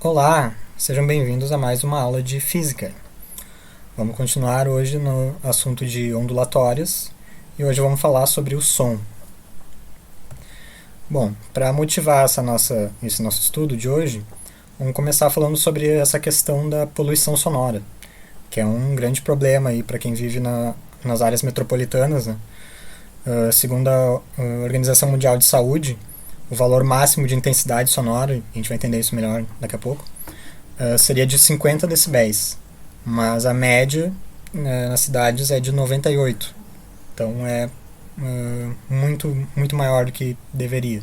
Olá, sejam bem-vindos a mais uma aula de física. Vamos continuar hoje no assunto de ondulatórias e hoje vamos falar sobre o som. Bom, para motivar esse nosso estudo de hoje, vamos começar falando sobre essa questão da poluição sonora, que é um grande problema aí para quem vive nas áreas metropolitanas, né? Segundo a Organização Mundial de Saúde, o valor máximo de intensidade sonora, a gente vai entender isso melhor daqui a pouco, seria de 50 decibéis, mas a média nas cidades é de 98, então é muito maior do que deveria.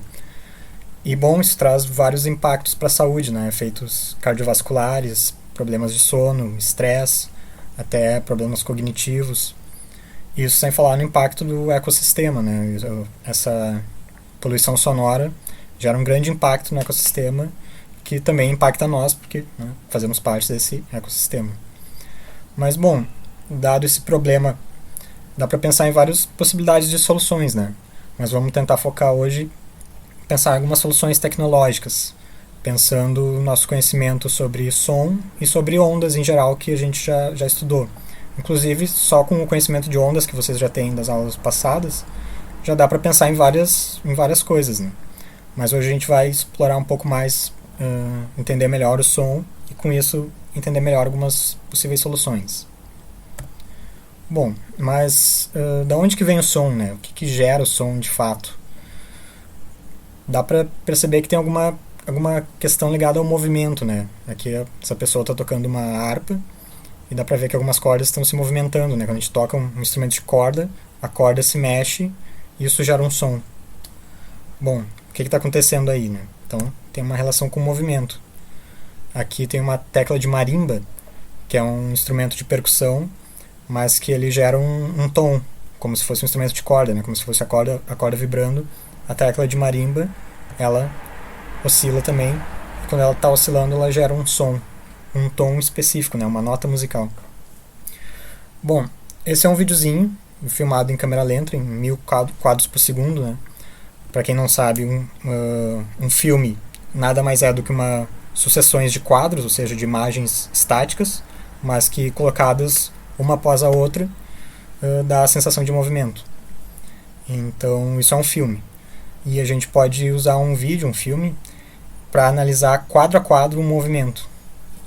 E bom, isso traz vários impactos para a saúde, né? Efeitos cardiovasculares, problemas de sono, estresse, até problemas cognitivos. Isso sem falar no impacto do ecossistema, né? Essa poluição sonora gera um grande impacto no ecossistema que também impacta nós, porque fazemos parte desse ecossistema. Mas, bom, dado esse problema, dá para pensar em várias possibilidades de soluções, né? Mas vamos tentar focar hoje, pensar em algumas soluções tecnológicas, pensando no nosso conhecimento sobre som e sobre ondas em geral que a gente já estudou. Inclusive, só com o conhecimento de ondas que vocês já têm das aulas passadas, já dá para pensar em várias coisas, né? Mas hoje a gente vai explorar um pouco mais, entender melhor o som e com isso entender melhor algumas possíveis soluções. Bom, mas da onde que vem o som, né? O que gera o som de fato? Dá para perceber que tem alguma questão ligada ao movimento, né? Aqui essa pessoa está tocando uma harpa e dá para ver que algumas cordas estão se movimentando, né? Quando a gente toca um instrumento de corda, a corda se mexe e isso gera um som. Bom, o que está acontecendo aí, né? Então, tem uma relação com o movimento. Aqui tem uma tecla de marimba, que é um instrumento de percussão, mas que ele gera um tom, como se fosse um instrumento de corda, né? Como se fosse a corda vibrando. A tecla de marimba, ela oscila também, e quando ela está oscilando, ela gera um som, um tom específico, né? Uma nota musical. Bom, esse é um videozinho filmado em câmera lenta, em 1000 quadros por segundo, né? Para quem não sabe, um filme nada mais é do que uma sucessões de quadros, ou seja, de imagens estáticas, mas que colocadas uma após a outra dá a sensação de movimento. Então, isso é um filme. E a gente pode usar um filme, para analisar quadro a quadro um movimento.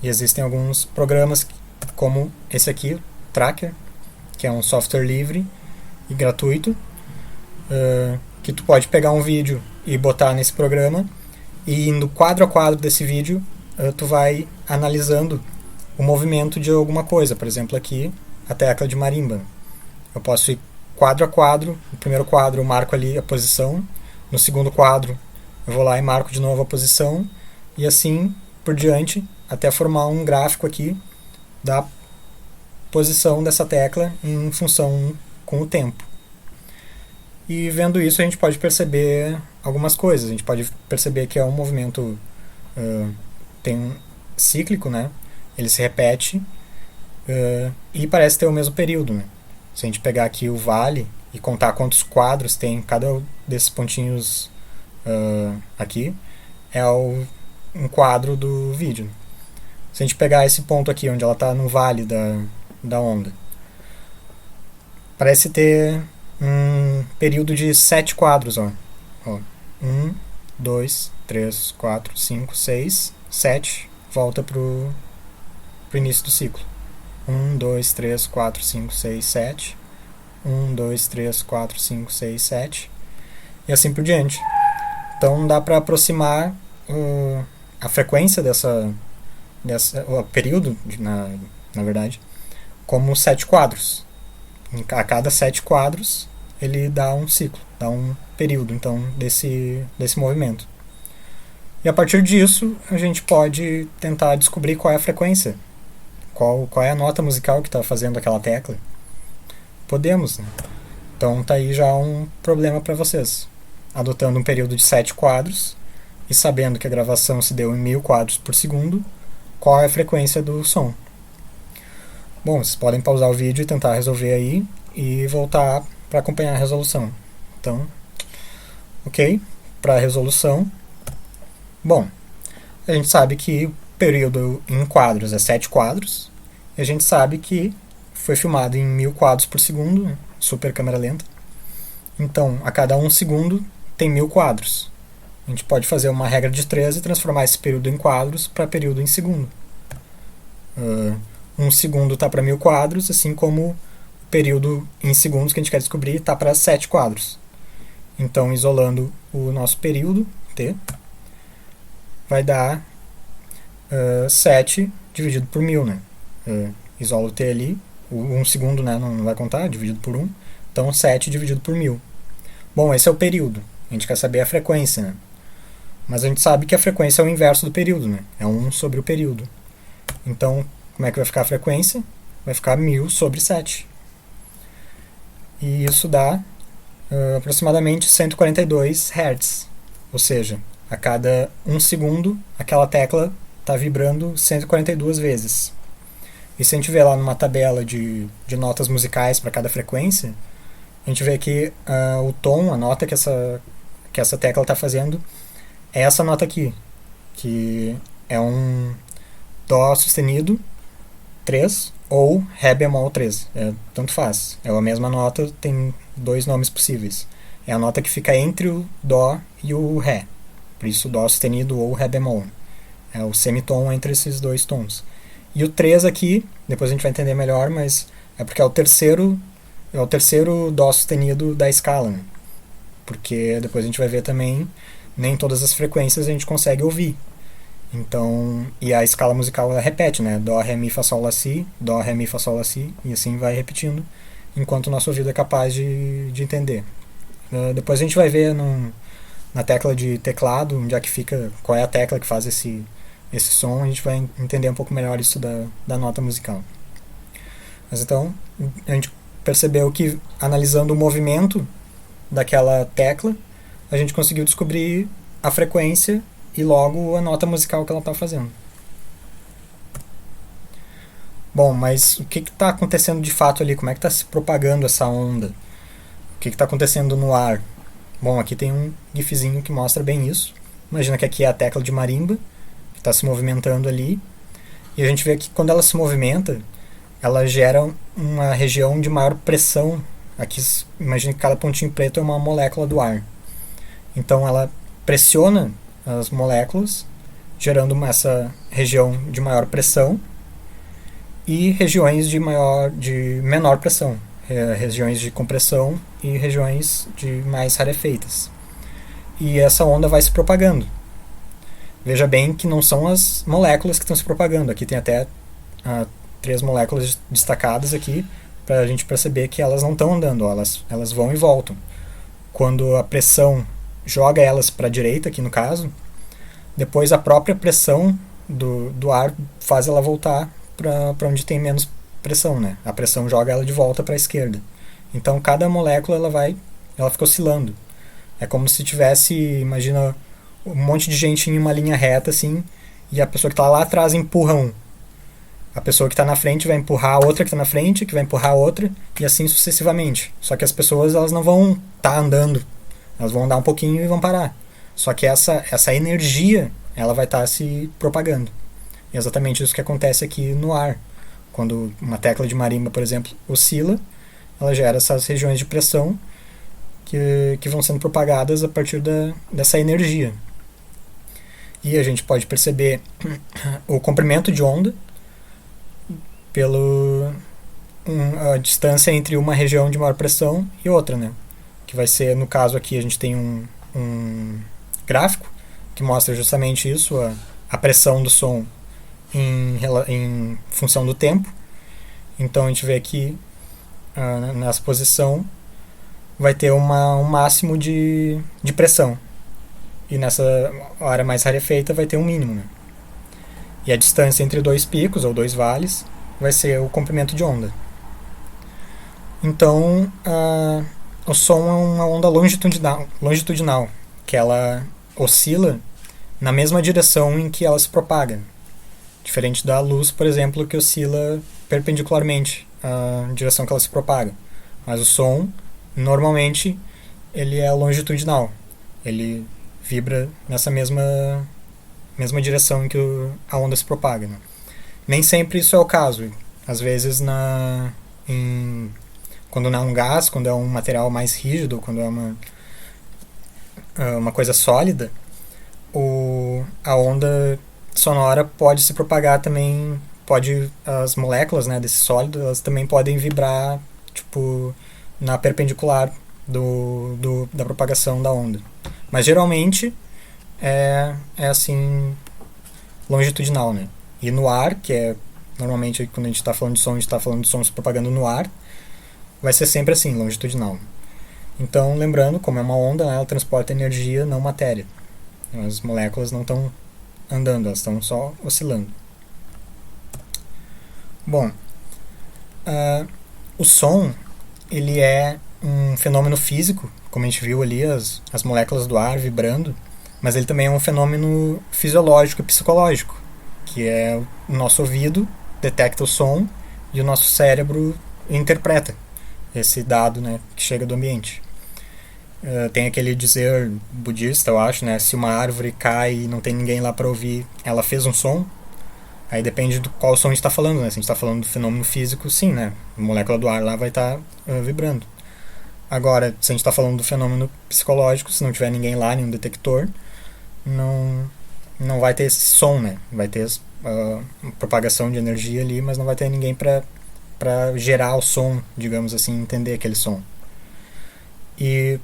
E existem alguns programas como esse aqui, o Tracker, que é um software livre e gratuito, que tu pode pegar um vídeo e botar nesse programa, e indo quadro a quadro desse vídeo, tu vai analisando o movimento de alguma coisa. Por exemplo, aqui, a tecla de marimba. Eu posso ir quadro a quadro. No primeiro quadro eu marco ali a posição, no segundo quadro eu vou lá e marco de novo a posição, e assim por diante, até formar um gráfico aqui da posição dessa tecla em função com o tempo. E vendo isso a gente pode perceber algumas coisas. A gente pode perceber que é um movimento cíclico, né? Ele se repete e parece ter o mesmo período, né? Se a gente pegar aqui o vale e contar quantos quadros tem cada desses pontinhos aqui, é um quadro do vídeo. Se a gente pegar esse ponto aqui, onde ela está no vale da onda, parece ter um período de 7 quadros. 1, 2, 3, 4, 5, 6, 7, volta pro início do ciclo. 1, 2, 3, 4, 5, 6, 7. 1, 2, 3, 4, 5, 6, 7. E assim por diante. Então dá para aproximar a frequência o período, na verdade, como 7 quadros. A cada 7 quadros ele dá um ciclo, dá um período então desse movimento. E a partir disso a gente pode tentar descobrir qual é a frequência, qual é a nota musical que está fazendo aquela tecla. Podemos, né? Então tá aí já um problema para vocês. Adotando um período de 7 quadros e sabendo que a gravação se deu em 1000 quadros por segundo, qual é a frequência do som. Bom, vocês podem pausar o vídeo e tentar resolver aí e voltar para acompanhar a resolução. Então, ok, para a resolução, bom, a gente sabe que período em quadros é 7 quadros, e a gente sabe que foi filmado em 1000 quadros por segundo, né? Super câmera lenta. Então, a cada 1 segundo tem 1000 quadros. A gente pode fazer uma regra de 3 e transformar esse período em quadros para período em segundo. 1 segundo está para 1000 quadros, assim como o período em segundos que a gente quer descobrir está para 7 quadros. Então, isolando o nosso período, t, vai dar 7 dividido por 1000, né? Isolo o t ali, o 1 segundo, né, não vai contar, dividido por 1. Então, 7 dividido por 1000. Bom, esse é o período. A gente quer saber a frequência, né? Mas a gente sabe que a frequência é o inverso do período, né? É 1 sobre o período. Então, como é que vai ficar a frequência? Vai ficar 1000 sobre 7. E isso dá aproximadamente 142 Hz. Ou seja, a cada 1 segundo, aquela tecla está vibrando 142 vezes. E se a gente ver lá numa tabela de notas musicais para cada frequência, a gente vê que o tom, a nota que essa tecla está fazendo, é essa nota aqui, que é um Dó sustenido 3 ou Ré bemol 3. Tanto faz. É a mesma nota, tem 2 nomes possíveis. É a nota que fica entre o Dó e o Ré. Por isso, Dó sustenido ou Ré bemol. É o semitom entre esses 2 tons. E o 3 aqui, depois a gente vai entender melhor, mas é porque é o terceiro Dó sustenido da escala, né? Porque depois a gente vai ver também, nem todas as frequências a gente consegue ouvir. Então, e a escala musical ela repete, né? Dó, Ré, Mi, Fá, Sol, Lá, Si, Dó, Ré, Mi, Fá, Sol, Lá, Si, e assim vai repetindo, enquanto o nosso ouvido é capaz de entender. Depois a gente vai ver na tecla de teclado, onde é que fica, qual é a tecla que faz esse som, a gente vai entender um pouco melhor isso da nota musical. Mas então, a gente percebeu que, analisando o movimento daquela tecla, a gente conseguiu descobrir a frequência e logo a nota musical que ela está fazendo. Bom, mas o que está acontecendo de fato ali? Como é que está se propagando essa onda? O que está acontecendo no ar? Bom, aqui tem um gifzinho que mostra bem isso. Imagina que aqui é a tecla de marimba, que está se movimentando ali. E a gente vê que quando ela se movimenta, ela gera uma região de maior pressão. Aqui, imagina que cada pontinho preto é uma molécula do ar. Então ela pressiona as moléculas, gerando essa região de maior pressão e regiões de menor pressão, regiões de compressão e regiões de mais rarefeitas. E essa onda vai se propagando. Veja bem que não são as moléculas que estão se propagando. Aqui tem até 3 moléculas destacadas aqui para a gente perceber que elas não estão andando, elas vão e voltam. Quando a pressão joga elas para a direita, aqui no caso, depois a própria pressão do ar faz ela voltar para onde tem menos pressão, né? A pressão joga ela de volta para a esquerda. Então cada molécula ela fica oscilando. É como se tivesse, imagina, um monte de gente em uma linha reta assim, e a pessoa que está lá atrás empurra um. A pessoa que está na frente vai empurrar a outra que está na frente, que vai empurrar a outra, e assim sucessivamente. Só que as pessoas elas não vão estar andando. Elas vão andar um pouquinho e vão parar. Só que essa energia ela vai estar se propagando. É exatamente isso que acontece aqui no ar. Quando uma tecla de marimba, por exemplo, oscila, ela gera essas regiões de pressão que vão sendo propagadas a partir dessa energia. E a gente pode perceber o comprimento de onda a distância entre uma região de maior pressão e outra, né? Que vai ser, no caso aqui, a gente tem um gráfico que mostra justamente isso, a pressão do som em função do tempo. Então a gente vê aqui nessa posição vai ter um máximo de pressão, e nessa área mais rarefeita vai ter um mínimo, né? E a distância entre 2 picos ou 2 vales vai ser o comprimento de onda. Então o som é uma onda longitudinal, que ela oscila na mesma direção em que ela se propaga. Diferente da luz, por exemplo, que oscila perpendicularmente à direção que ela se propaga. Mas o som, normalmente, ele é longitudinal. Ele vibra nessa mesma mesma direção em que a onda se propaga. Né? Nem sempre isso é o caso. Às vezes, quando não é um gás, quando é um material mais rígido, quando é uma coisa sólida, a onda sonora pode se propagar também, as moléculas, né, desse sólido, elas também podem vibrar, tipo, na perpendicular da propagação da onda. Mas geralmente é assim, longitudinal, né? E no ar, que é normalmente quando a gente está falando de som, a gente está falando de som se propagando no ar, vai ser sempre assim, longitudinal. Então, lembrando, como é uma onda, né, ela transporta energia, não matéria. As moléculas não estão andando, elas estão só oscilando. Bom, o som, ele é um fenômeno físico, como a gente viu ali, as moléculas do ar vibrando, mas ele também é um fenômeno fisiológico e psicológico, que é o nosso ouvido detecta o som e o nosso cérebro interpreta esse dado, né, que chega do ambiente. Tem aquele dizer budista, eu acho, né, se uma árvore cai e não tem ninguém lá para ouvir, ela fez um som. Aí depende do qual som a gente está falando, né? Se a gente está falando do fenômeno físico, sim, né? A molécula do ar lá vai estar vibrando. Agora, se a gente está falando do fenômeno psicológico, se não tiver ninguém lá, nenhum detector, não, não vai ter esse som, né? Vai ter propagação de energia ali, mas não vai ter ninguém para gerar o som, digamos assim, entender aquele som. E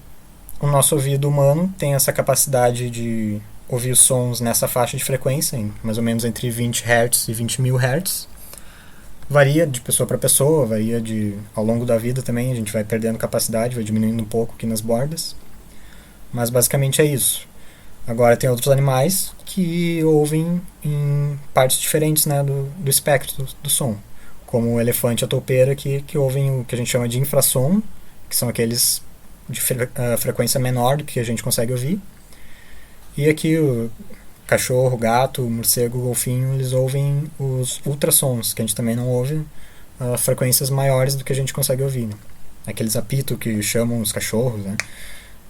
o nosso ouvido humano tem essa capacidade de ouvir os sons nessa faixa de frequência, em mais ou menos entre 20 Hz e 20 mil Hz. Varia de pessoa para pessoa, varia ao longo da vida também, a gente vai perdendo capacidade, vai diminuindo um pouco aqui nas bordas. Mas basicamente é isso. Agora tem outros animais que ouvem em partes diferentes, né, do espectro do som. Como o elefante e a toupeira que ouvem o que a gente chama de infrassom, que são aqueles de frequência menor do que a gente consegue ouvir. E aqui o cachorro, o gato, o morcego, o golfinho, eles ouvem os ultrassons, que a gente também não ouve, frequências maiores do que a gente consegue ouvir. Né? Aqueles apitos que chamam os cachorros, né?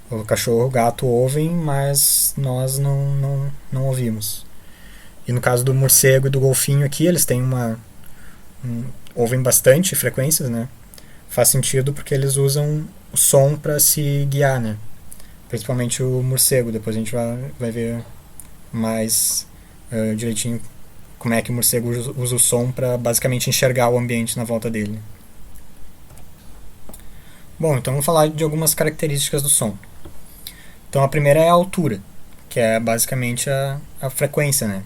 O cachorro, o gato ouvem, mas nós não ouvimos. E no caso do morcego e do golfinho aqui, eles têm ouvem bastante frequências, né? Faz sentido porque eles usam o som para se guiar, né? Principalmente o morcego. Depois a gente vai ver mais direitinho como é que o morcego usa o som para basicamente enxergar o ambiente na volta dele. Bom, então vamos falar de algumas características do som. Então a primeira é a altura, que é basicamente a frequência, né?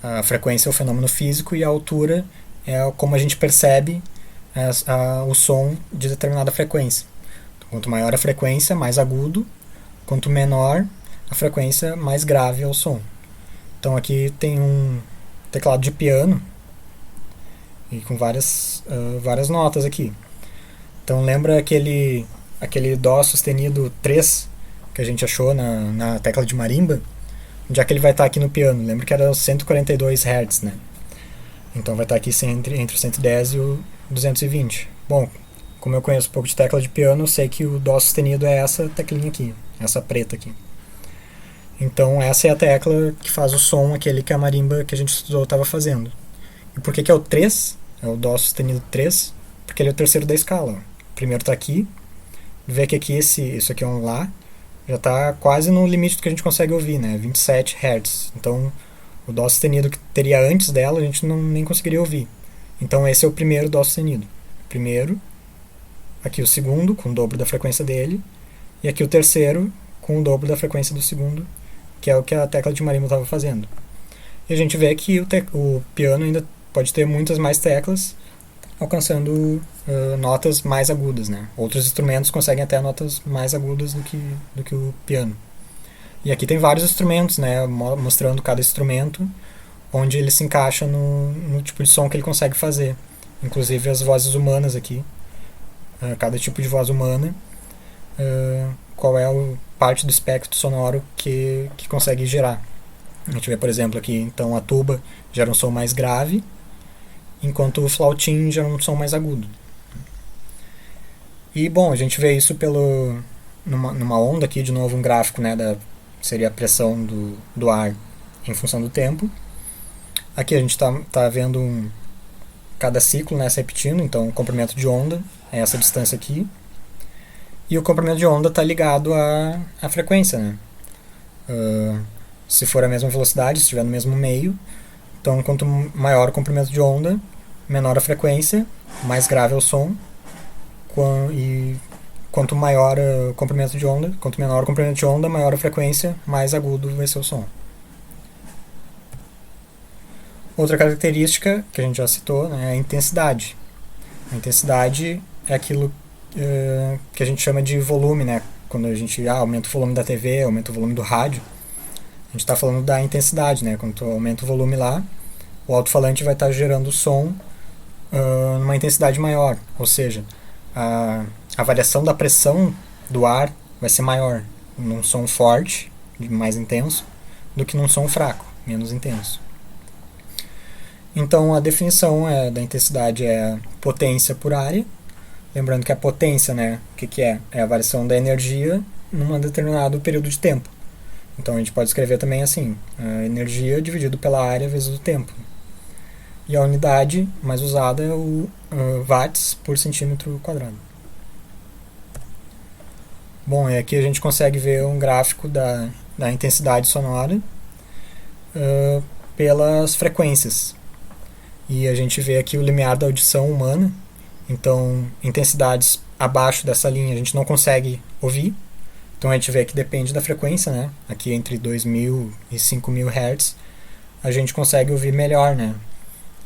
A frequência é o fenômeno físico e a altura é como a gente percebe o som de determinada frequência. Então, quanto maior a frequência, mais agudo. Quanto menor a frequência, mais grave é o som. Então aqui tem um teclado de piano e com várias notas aqui. Então lembra aquele Dó sustenido 3 que a gente achou na tecla de marimba? Onde é que ele vai estar aqui no piano? Lembra que era 142 Hz, né? Então vai estar aqui entre o 110 e o 220. Bom, como eu conheço um pouco de tecla de piano, eu sei que o Dó sustenido é essa teclinha aqui, essa preta aqui. Então essa é a tecla que faz o som, aquele que a marimba que a gente estudou estava fazendo. E por que é o 3? É o Dó sustenido 3? Porque ele é o terceiro da escala. O primeiro está aqui. Vê que aqui isso aqui é um Lá. Já está quase no limite do que a gente consegue ouvir, né? 27 Hz. Então o Dó sustenido que teria antes dela a gente nem conseguiria ouvir. Então esse é o primeiro Dó sustenido. Primeiro, aqui o segundo com o dobro da frequência dele, e aqui o terceiro com o dobro da frequência do segundo, que é o que a tecla de marimba estava fazendo. E a gente vê que o piano ainda pode ter muitas mais teclas, alcançando notas mais agudas, né? Outros instrumentos conseguem até notas mais agudas do que o piano. E aqui tem vários instrumentos, né? Mostrando cada instrumento, onde ele se encaixa no tipo de som que ele consegue fazer. Inclusive as vozes humanas aqui. Cada tipo de voz humana, qual é a parte do espectro sonoro que consegue gerar. A gente vê, por exemplo, aqui, então a tuba gera um som mais grave, enquanto o flautim gera um som mais agudo. E, bom, a gente vê isso numa onda aqui, de novo um gráfico, né, seria a pressão do ar. em função do tempo. Aqui a gente está vendo cada ciclo, né, se repetindo, então o comprimento de onda é essa distância aqui. E o comprimento de onda está ligado à frequência, né? Se for a mesma velocidade, se estiver no mesmo meio, então quanto maior o comprimento de onda, menor a frequência, mais grave é o som, e quanto maior o comprimento de onda, quanto menor o comprimento de onda, maior a frequência, mais agudo vai ser o som. Outra característica que a gente já citou, né, é a intensidade. A intensidade é aquilo que a gente chama de volume, né? Quando a gente aumenta o volume da TV, aumenta o volume do rádio, a gente está falando da intensidade, né? Quando tu aumenta o volume lá, o alto-falante vai estar gerando o som numa intensidade maior, ou seja, a variação da pressão do ar vai ser maior num som forte, mais intenso, do que num som fraco, menos intenso. Então a definição da intensidade é potência por área. Lembrando que a potência, né, o que é? É a variação da energia num determinado período de tempo. Então a gente pode escrever também assim, a energia dividido pela área vezes o tempo. E a unidade mais usada é o watts por centímetro quadrado. Bom, e aqui a gente consegue ver um gráfico da intensidade sonora pelas frequências. E a gente vê aqui o limiar da audição humana. Então, intensidades abaixo dessa linha a gente não consegue ouvir. Então a gente vê que depende da frequência, né? Aqui entre 2.000 e 5.000 Hz a gente consegue ouvir melhor, né?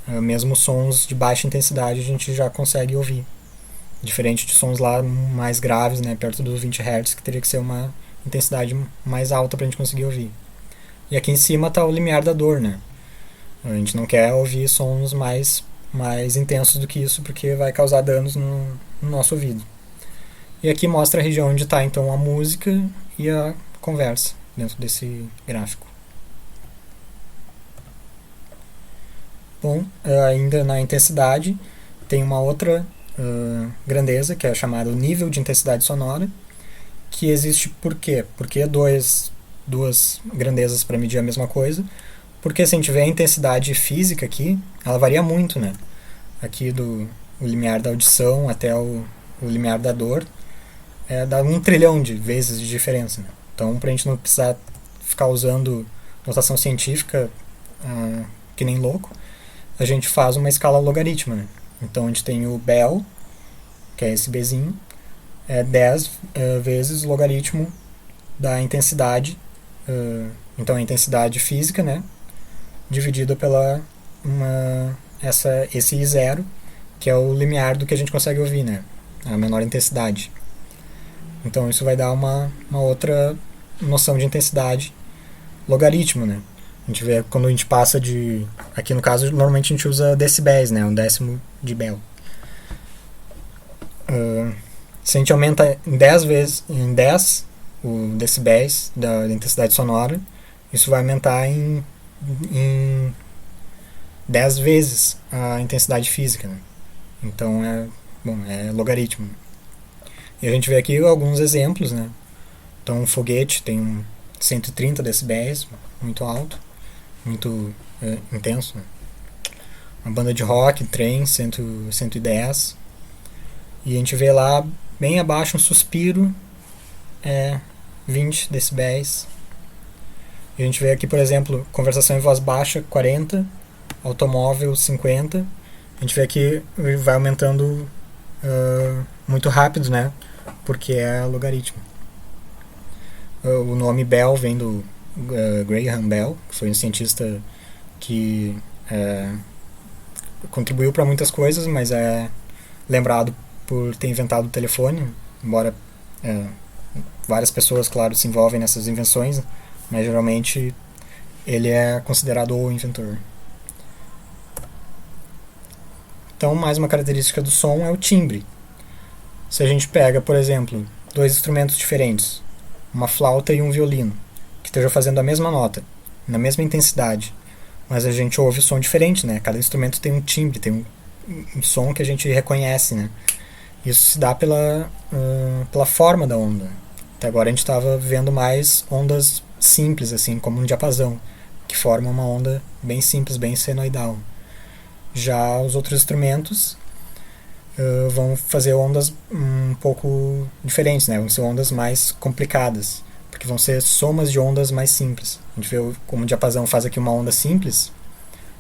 Mesmo sons de baixa intensidade a gente já consegue ouvir. Diferente de sons lá mais graves, né? Perto dos 20 Hz, que teria que ser uma intensidade mais alta para a gente conseguir ouvir. E aqui em cima está o limiar da dor, né? A gente não quer ouvir sons mais intensos do que isso, porque vai causar danos no nosso ouvido. E aqui mostra a região onde está então a música e a conversa dentro desse gráfico. Bom, ainda na intensidade tem uma outra grandeza, que é chamada o nível de intensidade sonora, que existe por quê? Porque duas grandezas para medir a mesma coisa. Porque se a gente vê a intensidade física aqui, ela varia muito, né? Aqui o limiar da audição até o limiar da dor, dá 1 trilhão de vezes de diferença, né? Então, para a gente não precisar ficar usando notação científica que nem louco, a gente faz uma escala logarítmica, né? Então, a gente tem o Bell, que é esse Bzinho, 10 vezes o logaritmo da intensidade, então a intensidade física, né? Dividido pela esse I0, que é o limiar do que a gente consegue ouvir, né? A menor intensidade. Então isso vai dar uma outra noção de intensidade logaritmo, né? A gente vê quando a gente passa de... Aqui no caso, normalmente a gente usa decibéis, né? 1/10 de Bell. Se a gente aumenta em 10 o decibéis da intensidade sonora, isso vai aumentar em 10 vezes a intensidade física, né? Então é logaritmo. E a gente vê aqui alguns exemplos, né? Então um foguete tem 130 decibéis, muito alto, muito intenso, né? Uma banda de rock, trem, 110. E a gente vê lá bem abaixo um suspiro, 20 decibéis. E a gente vê aqui, por exemplo, conversação em voz baixa, 40, automóvel, 50. A gente vê que vai aumentando muito rápido, né? Porque é logaritmo. O nome Bell vem do Graham Bell, que foi um cientista que contribuiu para muitas coisas, mas é lembrado por ter inventado o telefone, embora várias pessoas, claro, se envolvem nessas invenções, mas geralmente ele é considerado o inventor. Então, mais uma característica do som é o timbre. Se a gente pega, por exemplo, dois instrumentos diferentes, uma flauta e um violino, que estejam fazendo a mesma nota, na mesma intensidade, mas a gente ouve o som diferente, né? Cada instrumento tem um timbre, tem um som que a gente reconhece, né? Isso se dá pela forma da onda. Até agora a gente estava vendo mais ondas simples, assim, como um diapasão. que forma uma onda bem simples, bem senoidal. Já os outros instrumentos vão fazer ondas um pouco diferentes, né? Vão ser ondas mais complicadas, porque vão ser somas de ondas mais simples. A gente vê como o diapasão faz aqui uma onda simples,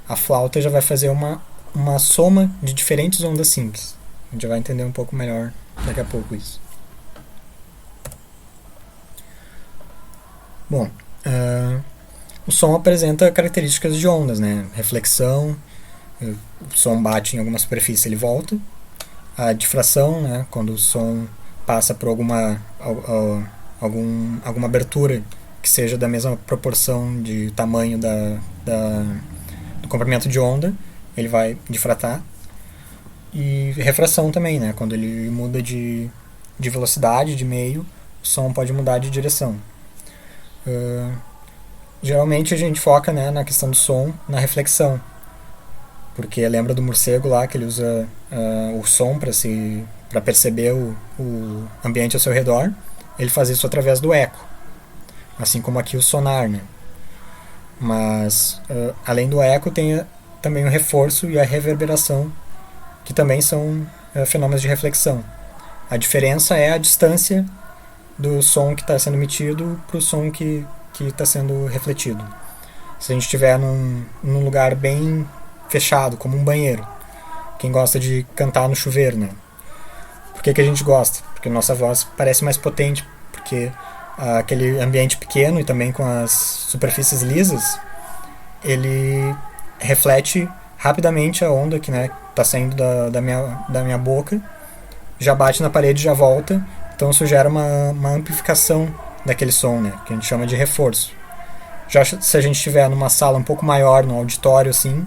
a flauta já vai fazer uma soma de diferentes ondas simples. A gente já vai entender um pouco melhor daqui a pouco isso. Bom, o som apresenta características de ondas, né? Reflexão, o som bate em alguma superfície, ele volta. A difração, né? Quando o som passa por alguma abertura que seja da mesma proporção de tamanho do comprimento de onda, ele vai difratar. E refração também, né? Quando ele muda de velocidade, de meio, o som pode mudar de direção. Geralmente a gente foca, né, na questão do som, na reflexão, porque lembra do morcego lá que ele usa o som para perceber o ambiente ao seu redor. Ele faz isso através do eco, assim como aqui o sonar, né? Mas além do eco tem também o reforço e a reverberação, que também são fenômenos de reflexão. A diferença é a distância do som que está sendo emitido para o som que está sendo refletido. Se a gente estiver num lugar bem fechado, como um banheiro, quem gosta de cantar no chuveiro, né? Por que a gente gosta? Porque nossa voz parece mais potente, porque aquele ambiente pequeno e também com as superfícies lisas, ele reflete rapidamente a onda que, né, está saindo da minha boca, já bate na parede e já volta. Então isso gera uma amplificação daquele som, né, que a gente chama de reforço. Já se a gente estiver numa sala um pouco maior, no auditório, assim,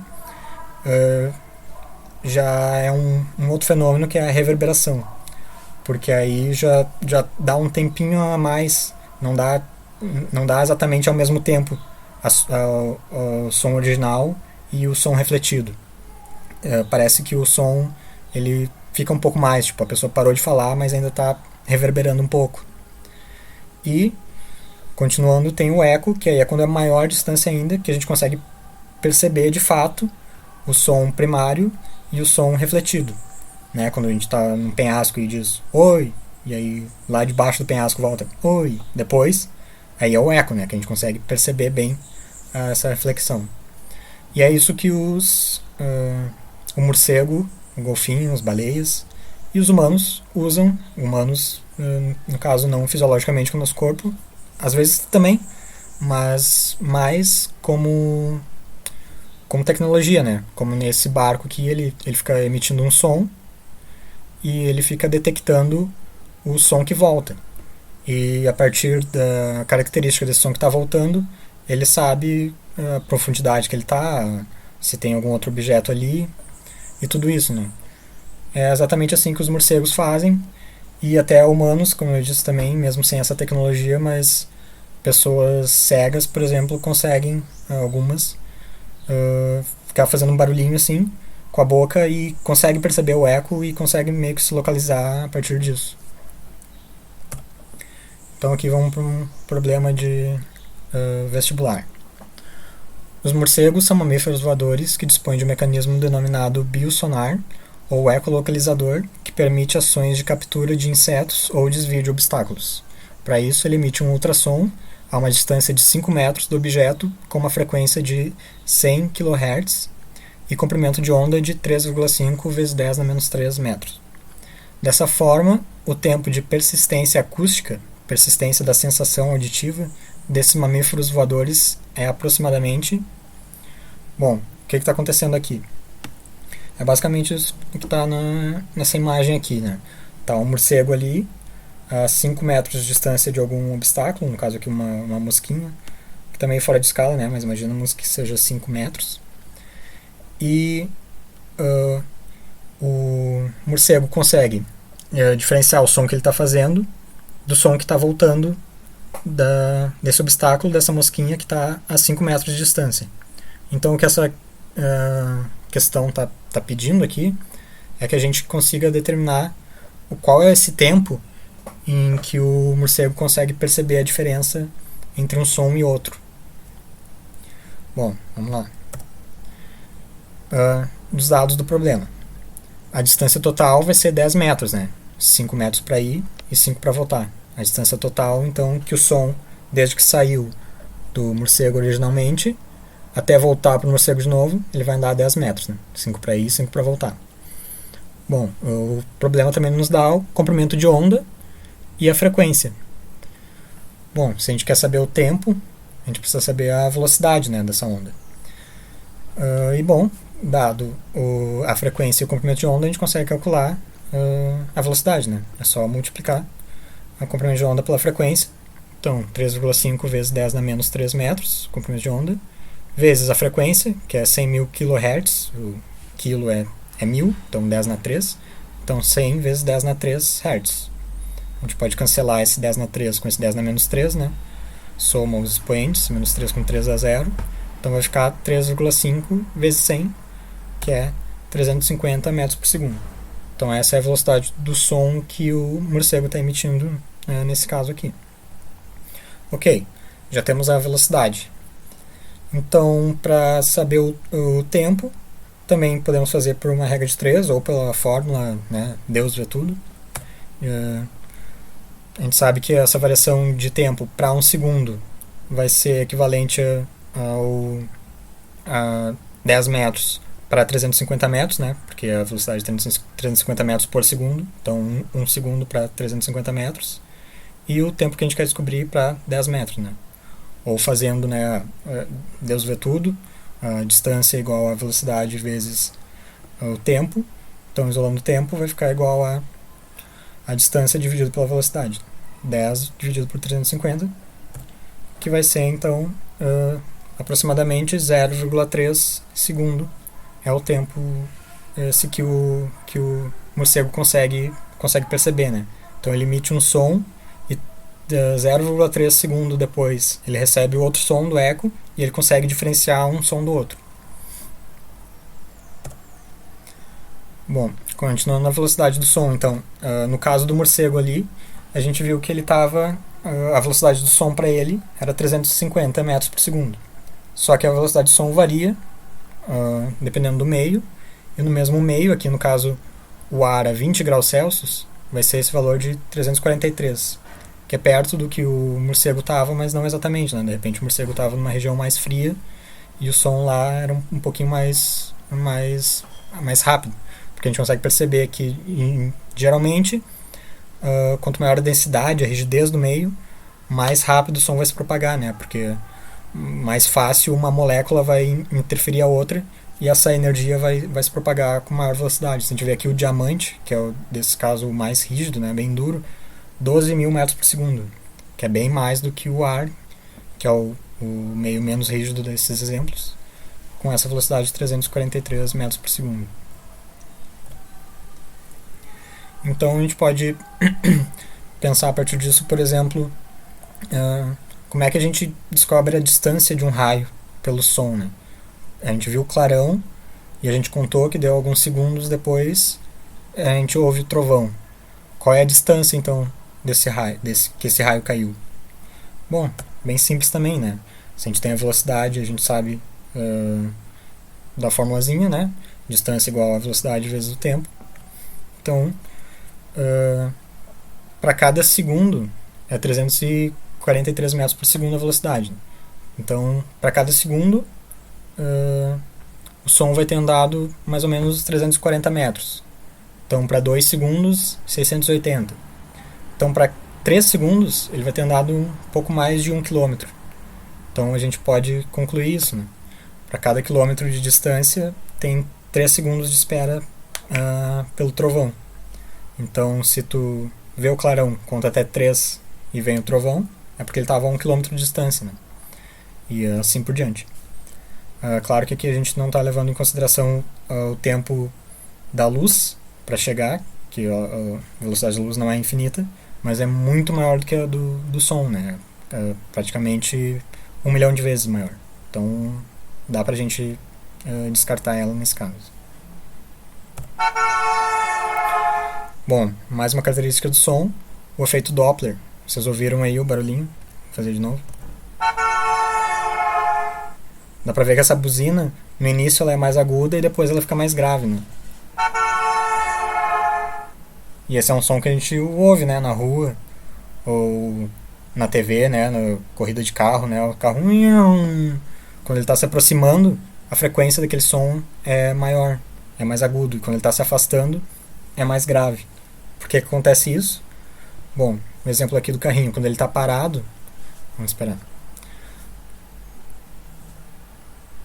já é um outro fenômeno, que é a reverberação. Porque aí já dá um tempinho a mais, não dá exatamente ao mesmo tempo o som original e o som refletido. Parece que o som ele fica um pouco mais, tipo, a pessoa parou de falar, mas ainda está reverberando um pouco. E, continuando, tem o eco, que aí é quando é maior distância ainda, que a gente consegue perceber de fato o som primário e o som refletido, né? Quando a gente está num penhasco e diz oi, e aí lá debaixo do penhasco volta oi, depois aí é o eco, né? Que a gente consegue perceber bem essa reflexão. E é isso que o morcego, o golfinho, as baleias e os humanos usam. Humanos, no caso, não fisiologicamente com o nosso corpo, às vezes também, mas mais como tecnologia, né? Como nesse barco que ele fica emitindo um som e ele fica detectando o som que volta. E a partir da característica desse som que está voltando, ele sabe a profundidade que ele está, se tem algum outro objeto ali e tudo isso, né? É exatamente assim que os morcegos fazem, e até humanos, como eu disse também, mesmo sem essa tecnologia, mas pessoas cegas, por exemplo, conseguem, algumas, ficar fazendo um barulhinho assim com a boca e conseguem perceber o eco e conseguem meio que se localizar a partir disso. Então aqui vamos para um problema de vestibular. Os morcegos são mamíferos voadores que dispõem de um mecanismo denominado biosonar, ou ecolocalizador, que permite ações de captura de insetos ou desvio de obstáculos. Para isso, ele emite um ultrassom a uma distância de 5 metros do objeto, com uma frequência de 100 kHz e comprimento de onda de 3,5 × 10⁻³ metros. Dessa forma, o tempo de persistência acústica, persistência da sensação auditiva, desses mamíferos voadores é aproximadamente... Bom, o que está acontecendo aqui? É basicamente isso que está nessa imagem aqui, né? Tá um morcego ali, a 5 metros de distância de algum obstáculo, no caso aqui uma mosquinha, que também é fora de escala, né? Mas imaginamos que seja 5 metros. E o morcego consegue diferenciar o som que ele está fazendo do som que está voltando desse obstáculo, dessa mosquinha que está a 5 metros de distância. Então o que essa questão está pedindo aqui é que a gente consiga determinar qual é esse tempo em que o morcego consegue perceber a diferença entre um som e outro. Bom, vamos lá. Dos dados do problema. A distância total vai ser 10 metros, né? 5 metros para ir e 5 para voltar. A distância total, então, que o som, desde que saiu do morcego originalmente, até voltar para o morcego de novo, ele vai andar 10 metros, né? 5 para ir e 5 para voltar. Bom, o problema também nos dá o comprimento de onda e a frequência. Bom, se a gente quer saber o tempo, a gente precisa saber a velocidade, né, dessa onda. E bom, dado a frequência e o comprimento de onda, a gente consegue calcular a velocidade, né? É só multiplicar o comprimento de onda pela frequência. Então, 3,5 vezes 10 na menos 3 metros, comprimento de onda, vezes a frequência, que é 100.000 kHz, o quilo é 1000, então 10 na 3, então 100 vezes 10 na 3 Hz. A gente pode cancelar esse 10 na 3 com esse 10 na menos 3, né? Soma os expoentes, menos 3 com 3 dá 0, então vai ficar 3,5 vezes 100, que é 350 metros por segundo. Então essa é a velocidade do som que o morcego está emitindo nesse caso aqui. Ok, já temos a velocidade. Então, para saber o tempo, também podemos fazer por uma regra de 3 ou pela fórmula, né, Deus vê tudo. A gente sabe que essa variação de tempo para 1 segundo vai ser equivalente a 10 metros para 350 metros, né, porque a velocidade é 350 metros por segundo, então 1 segundo para 350 metros. E o tempo que a gente quer descobrir para 10 metros, né? Ou fazendo, né, Deus vê tudo, a distância é igual a velocidade vezes o tempo. Então, isolando o tempo, vai ficar igual a distância dividido pela velocidade. 10 dividido por 350, que vai ser, então, aproximadamente 0,3 segundo é o tempo esse que o morcego consegue perceber, né? Então, ele emite um som 0,3 segundo depois ele recebe o outro som do eco e ele consegue diferenciar um som do outro. Bom, continuando na velocidade do som, então, no caso do morcego ali, a gente viu que ele estava, a velocidade do som para ele era 350 metros por segundo. Só que a velocidade do som varia dependendo do meio, e no mesmo meio, aqui no caso o ar a 20 graus Celsius, vai ser esse valor de 343, que é perto do que o morcego estava, mas não exatamente, né? De repente o morcego estava numa região mais fria e o som lá era um pouquinho mais rápido, porque a gente consegue perceber que geralmente quanto maior a densidade, a rigidez do meio, mais rápido o som vai se propagar, né? Porque mais fácil uma molécula vai interferir a outra e essa energia vai se propagar com maior velocidade. Se a gente vê aqui o diamante, que é desse caso o mais rígido, né? Bem duro, 12.000 metros por segundo, que é bem mais do que o ar, que é o meio menos rígido desses exemplos, com essa velocidade de 343 metros por segundo. Então a gente pode pensar a partir disso, por exemplo, como é que a gente descobre a distância de um raio pelo som, né? A gente viu o clarão e a gente contou que deu alguns segundos depois a gente ouve o trovão. Qual é a distância então desse raio, que esse raio caiu? Bom, bem simples também, né? Se a gente tem a velocidade, a gente sabe da formulazinha, né? Distância igual a velocidade vezes o tempo. Então, para cada segundo é 343 metros por segundo a velocidade. Então, para cada segundo, o som vai ter andado mais ou menos 340 metros. Então, para 2 segundos, 680. Então, para 3 segundos, ele vai ter andado um pouco mais de 1 quilômetro. Então, a gente pode concluir isso, né? Para cada quilômetro de distância, tem 3 segundos de espera pelo trovão. Então, se tu vê o clarão, conta até 3 e vem o trovão, é porque ele estava a 1 quilômetro de distância, né? E assim por diante. Claro que aqui a gente não está levando em consideração o tempo da luz para chegar, que a velocidade da luz não é infinita, mas é muito maior do que a do som, né? Praticamente 1 milhão de vezes maior. Então dá pra gente descartar ela nesse caso. Bom, mais uma característica do som, o efeito Doppler. Vocês ouviram aí o barulhinho? Vou fazer de novo. Dá pra ver que essa buzina, no início ela é mais aguda e depois ela fica mais grave, né? E esse é um som que a gente ouve, né, na rua ou na TV, né, na corrida de carro, né, o carro quando ele está se aproximando, a frequência daquele som é maior, é mais agudo, e quando ele está se afastando, é mais grave. Por que acontece isso? Bom, um exemplo aqui do carrinho, quando ele está parado, vamos esperar.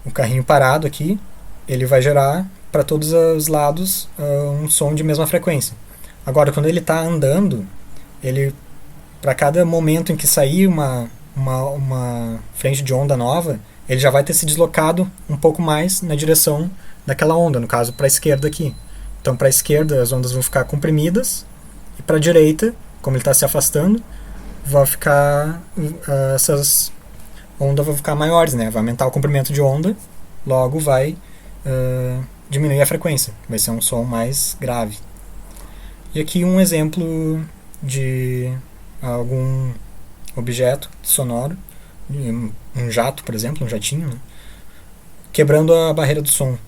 O carrinho parado aqui, ele vai gerar para todos os lados um som de mesma frequência. Agora, quando ele está andando, ele, para cada momento em que sair uma frente de onda nova, ele já vai ter se deslocado um pouco mais na direção daquela onda, no caso para a esquerda aqui. Então, para a esquerda as ondas vão ficar comprimidas e para a direita, como ele está se afastando, vai ficar essas ondas vão ficar maiores, né? Vai aumentar o comprimento de onda, logo vai diminuir a frequência, vai ser um som mais grave. E aqui um exemplo de algum objeto sonoro, um jato, por exemplo, um jatinho, né? Quebrando a barreira do som.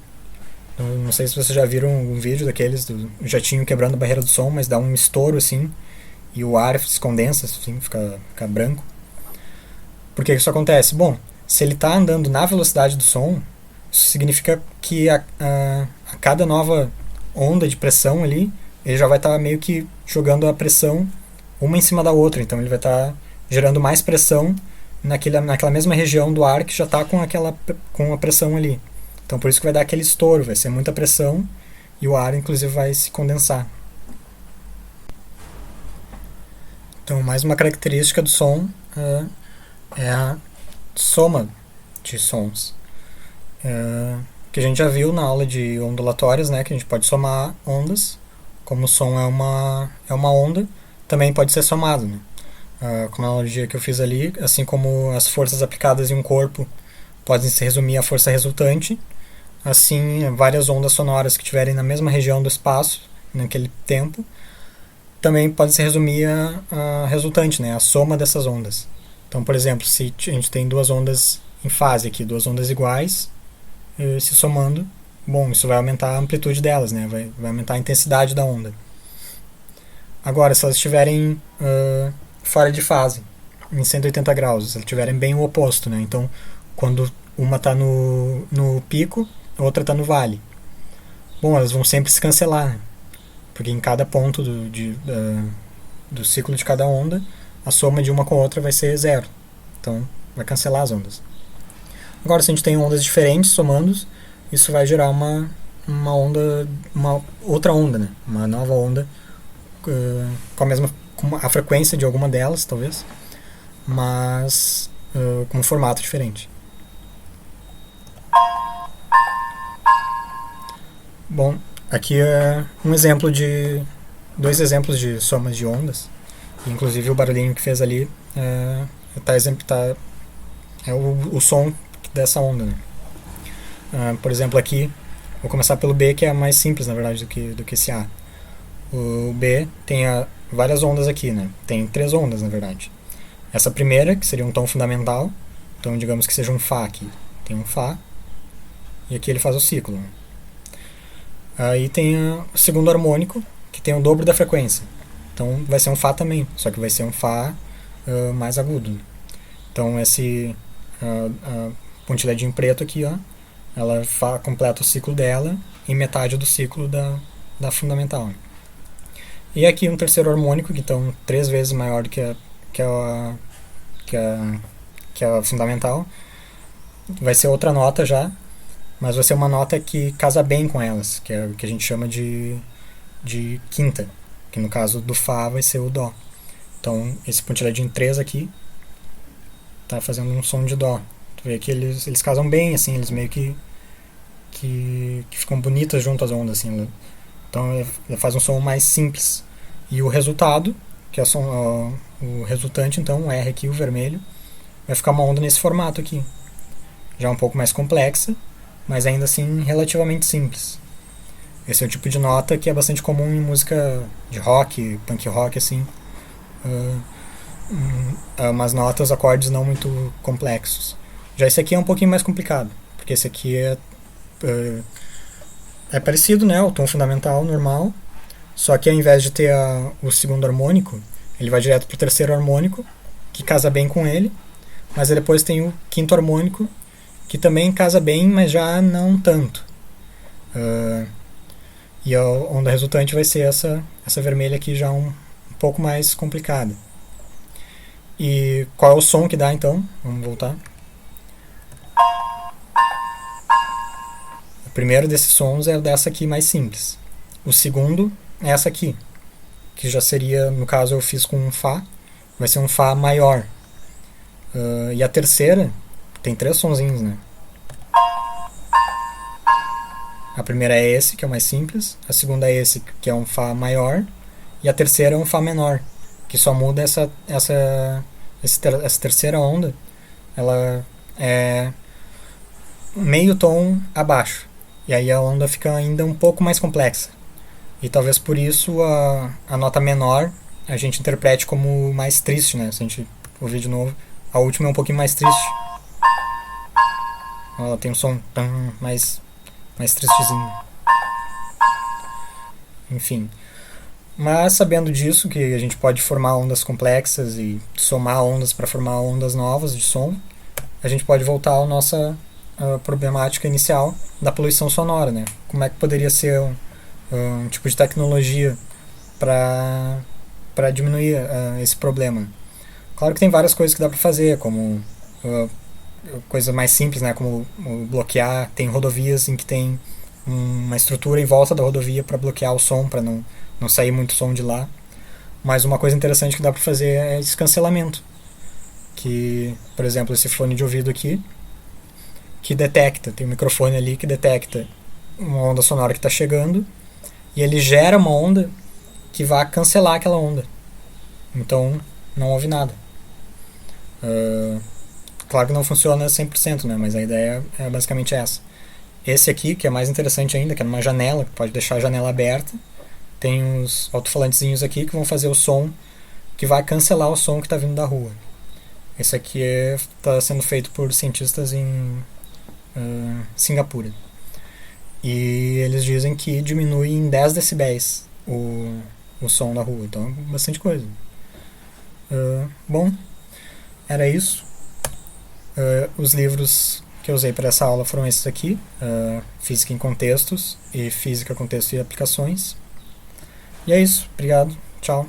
Eu não sei se vocês já viram um vídeo daqueles do jatinho quebrando a barreira do som, mas dá um estouro assim e o ar se condensa, assim, fica branco. Por que isso acontece? Bom, se ele está andando na velocidade do som, isso significa que a cada nova onda de pressão ali, ele já vai estar meio que jogando a pressão uma em cima da outra, então ele vai estar gerando mais pressão naquela mesma região do ar que já está com a pressão ali. Então por isso que vai dar aquele estouro, vai ser muita pressão e o ar inclusive vai se condensar. Então mais uma característica do som é a soma de sons. Que a gente já viu na aula de ondulatórias, né, que a gente pode somar ondas, como o som é uma onda, também pode ser somado, né? Como a analogia que eu fiz ali, assim como as forças aplicadas em um corpo podem se resumir à força resultante, assim várias ondas sonoras que estiverem na mesma região do espaço, naquele tempo, também podem se resumir a resultante, né? A soma dessas ondas. Então, por exemplo, se a gente tem duas ondas em fase aqui, duas ondas iguais, se somando, bom, isso vai aumentar a amplitude delas, né? Vai aumentar a intensidade da onda. Agora, se elas estiverem fora de fase, em 180 graus, se elas estiverem bem o oposto, né? Então, quando uma está no pico, a outra está no vale. Bom, elas vão sempre se cancelar, né? Porque em cada ponto do ciclo de cada onda, a soma de uma com a outra vai ser zero. Então, vai cancelar as ondas. Agora, se a gente tem ondas diferentes somando, isso vai gerar uma onda, uma outra onda, né? Uma nova onda com a frequência de alguma delas, talvez, mas com um formato diferente. Bom, aqui é dois exemplos de somas de ondas. Inclusive o barulhinho que fez ali é o som dessa onda, né? Por exemplo, aqui vou começar pelo B, que é mais simples, na verdade, do que esse A. O B tem várias ondas aqui, né? Tem 3 ondas, na verdade. Essa primeira, que seria um tom fundamental, então digamos que seja um Fá aqui. Tem um Fá, e aqui ele faz o ciclo, né? Aí tem o segundo harmônico, que tem o dobro da frequência. Então vai ser um Fá também, só que vai ser um Fá mais agudo. Então a pontilhadinho preto aqui, ó, ela completa o ciclo dela em metade do ciclo da fundamental. E aqui um terceiro harmônico, que então 3 vezes maior do que a fundamental. Vai ser outra nota já, mas vai ser uma nota que casa bem com elas, que é o que a gente chama de quinta, que no caso do Fá vai ser o Dó. Então esse pontilhadinho 3 aqui tá fazendo um som de Dó. Tu vê que eles casam bem, assim, eles meio que ficam bonitas junto às ondas, assim. Então ele faz um som mais simples. E o resultado, que é o resultante, então, o R aqui, o vermelho, vai ficar uma onda nesse formato aqui. Já um pouco mais complexa, mas ainda assim relativamente simples. Esse é o tipo de nota que é bastante comum em música de rock, punk rock, assim. Umas notas, acordes não muito complexos. Já esse aqui é um pouquinho mais complicado. porque esse aqui é parecido, né, o tom fundamental normal, só que ao invés de ter o segundo harmônico, ele vai direto pro terceiro harmônico, que casa bem com ele, mas aí depois tem o quinto harmônico, que também casa bem, mas já não tanto. E a onda resultante vai ser essa vermelha aqui, já um pouco mais complicada. E qual é o som que dá então? Vamos voltar. O primeiro desses sons é dessa aqui mais simples. O segundo é essa aqui, que já seria, no caso eu fiz com um Fá, vai ser um Fá maior. E a terceira tem 3 sonzinhos, né? A primeira é esse, que é o mais simples, a segunda é esse, que é um Fá maior, e a terceira é um Fá menor, que só muda essa terceira onda, ela é meio tom abaixo, e aí a onda fica ainda um pouco mais complexa. E talvez por isso a nota menor a gente interprete como mais triste, né? Se a gente ouvir de novo, a última é um pouquinho mais triste. Ela tem um som mais tristezinho. Enfim. Mas sabendo disso, que a gente pode formar ondas complexas e somar ondas para formar ondas novas de som, a gente pode voltar à nossa problemática inicial da poluição sonora, né? Como é que poderia ser um tipo de tecnologia para diminuir esse problema? Claro que tem várias coisas que dá para fazer, como coisas mais simples, né? Como bloquear. Tem rodovias em que tem uma estrutura em volta da rodovia para bloquear o som, para não sair muito som de lá. Mas uma coisa interessante que dá para fazer é esse cancelamento. Que, por exemplo, esse fone de ouvido aqui, que detecta, tem um microfone ali que detecta uma onda sonora que está chegando, e ele gera uma onda que vai cancelar aquela onda. Então, não ouve nada. Claro que não funciona 100%, né? Mas a ideia é basicamente essa. Esse aqui, que é mais interessante ainda, que é numa janela, que pode deixar a janela aberta, tem uns alto-falantezinhos aqui que vão fazer o som, que vai cancelar o som que está vindo da rua. Esse aqui está sendo feito por cientistas em Singapura. E eles dizem que diminui em 10 decibéis o som da rua. Então é bastante coisa. Bom, era isso. Os livros que eu usei para essa aula foram esses aqui: Física em Contextos e Física, Contexto e Aplicações. E é isso. Obrigado. Tchau.